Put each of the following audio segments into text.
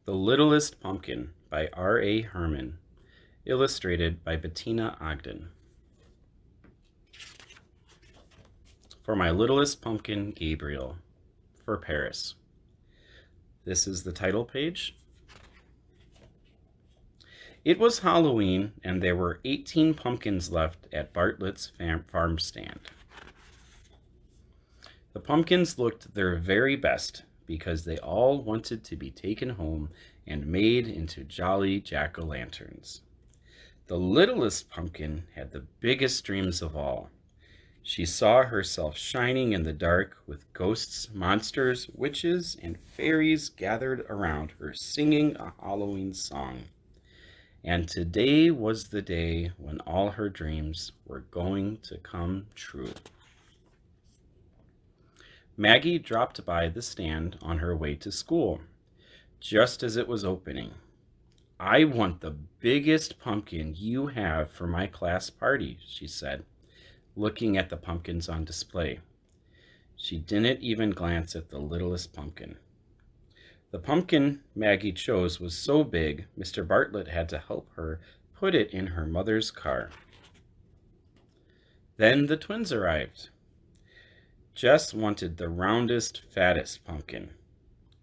The Littlest Pumpkin by R.A. Herman, illustrated by Bettina Ogden. For my littlest pumpkin, Gabriel, for Paris. This is the title page. It was Halloween, and there were 18 pumpkins left at Bartlett's farm stand. The pumpkins looked their very best because they all wanted to be taken home and made into jolly jack-o'-lanterns. The littlest pumpkin had the biggest dreams of all. She saw herself shining in the dark with ghosts, monsters, witches, and fairies gathered around her singing a Halloween song. And today was the day when all her dreams were going to come true. Maggie dropped by the stand on her way to school, just as it was opening. "I want the biggest pumpkin you have for my class party," she said, looking at the pumpkins on display. She didn't even glance at the littlest pumpkin. The pumpkin Maggie chose was so big, Mr. Bartlett had to help her put it in her mother's car. Then the twins arrived. Jess wanted the roundest, fattest pumpkin.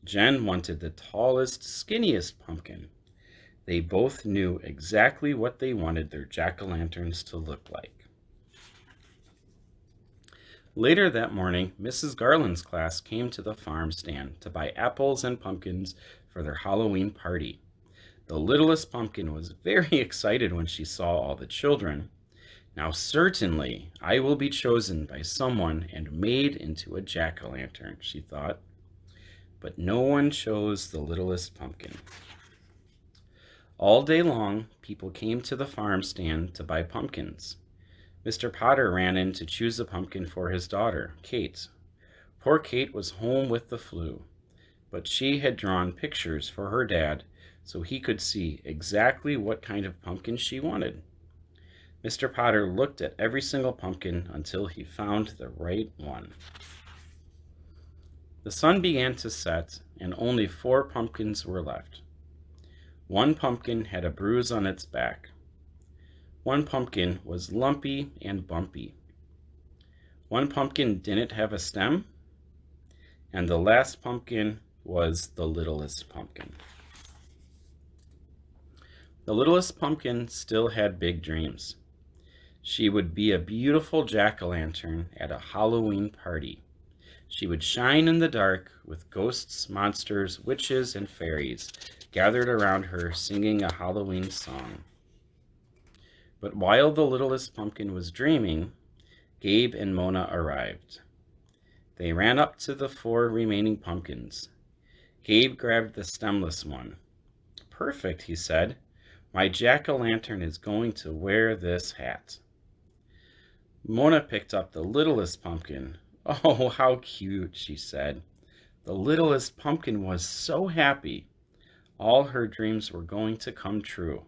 Jen wanted the tallest, skinniest pumpkin. They both knew exactly what they wanted their jack-o'-lanterns to look like. Later that morning, Mrs. Garland's class came to the farm stand to buy apples and pumpkins for their Halloween party. The littlest pumpkin was very excited when she saw all the children. "Now certainly I will be chosen by someone and made into a jack-o'-lantern," she thought. But no one chose the littlest pumpkin. All day long, people came to the farm stand to buy pumpkins. Mr. Potter ran in to choose a pumpkin for his daughter, Kate. Poor Kate was home with the flu, but she had drawn pictures for her dad so he could see exactly what kind of pumpkin she wanted. Mr. Potter looked at every single pumpkin until he found the right one. The sun began to set, and only 4 pumpkins were left. One pumpkin had a bruise on its back. One pumpkin was lumpy and bumpy. One pumpkin didn't have a stem. And the last pumpkin was the littlest pumpkin. The littlest pumpkin still had big dreams. She would be a beautiful jack-o'-lantern at a Halloween party. She would shine in the dark with ghosts, monsters, witches, and fairies gathered around her singing a Halloween song. But while the littlest pumpkin was dreaming, Gabe and Mona arrived. They ran up to the 4 remaining pumpkins. Gabe grabbed the stemless one. "Perfect," he said. "My jack-o'-lantern is going to wear this hat." Mona picked up the littlest pumpkin. "Oh, how cute," she said. The littlest pumpkin was so happy. All her dreams were going to come true.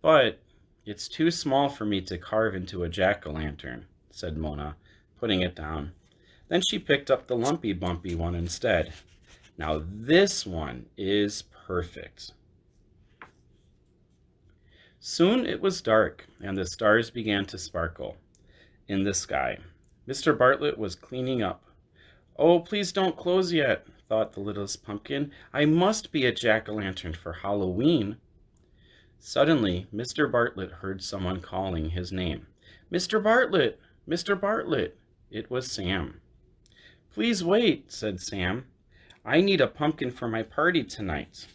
"But it's too small for me to carve into a jack-o'-lantern," said Mona, putting it down. Then she picked up the lumpy bumpy one instead. "Now this one is perfect." Soon it was dark, and the stars began to sparkle in the sky. Mr. Bartlett was cleaning up. "Oh, please don't close yet," thought the littlest pumpkin. "I must be a jack-o'-lantern for Halloween." Suddenly, Mr. Bartlett heard someone calling his name. "Mr. Bartlett! Mr. Bartlett!" It was Sam. "Please wait," said Sam. "I need a pumpkin for my party tonight."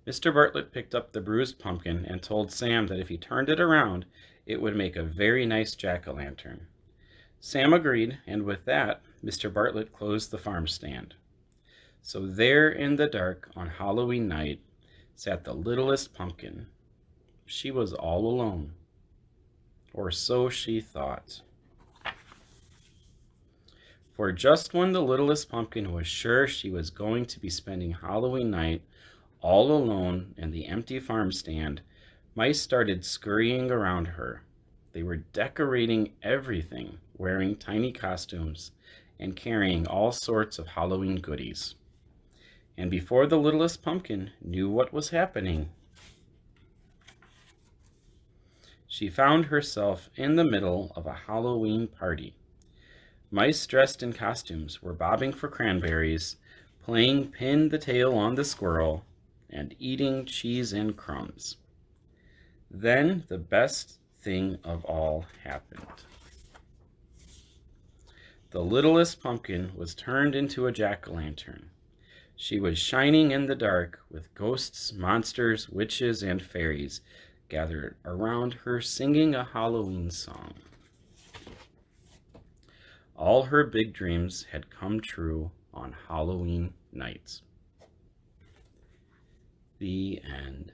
Mr. Bartlett picked up the bruised pumpkin and told Sam that if he turned it around, it would make a very nice jack-o'-lantern. Sam agreed, and with that, Mr. Bartlett closed the farm stand. So there in the dark on Halloween night sat the littlest pumpkin. She was all alone, or so she thought. For just when the littlest pumpkin was sure she was going to be spending Halloween night all alone in the empty farm stand, mice started scurrying around her. They were decorating everything, wearing tiny costumes, and carrying all sorts of Halloween goodies. And before the littlest pumpkin knew what was happening, she found herself in the middle of a Halloween party. Mice dressed in costumes were bobbing for cranberries, playing pin the tail on the squirrel, and eating cheese and crumbs. Then the best thing of all happened. The littlest pumpkin was turned into a jack-o'-lantern. She was shining in the dark with ghosts, monsters, witches, and fairies gathered around her singing a Halloween song. All her big dreams had come true on Halloween night. The end.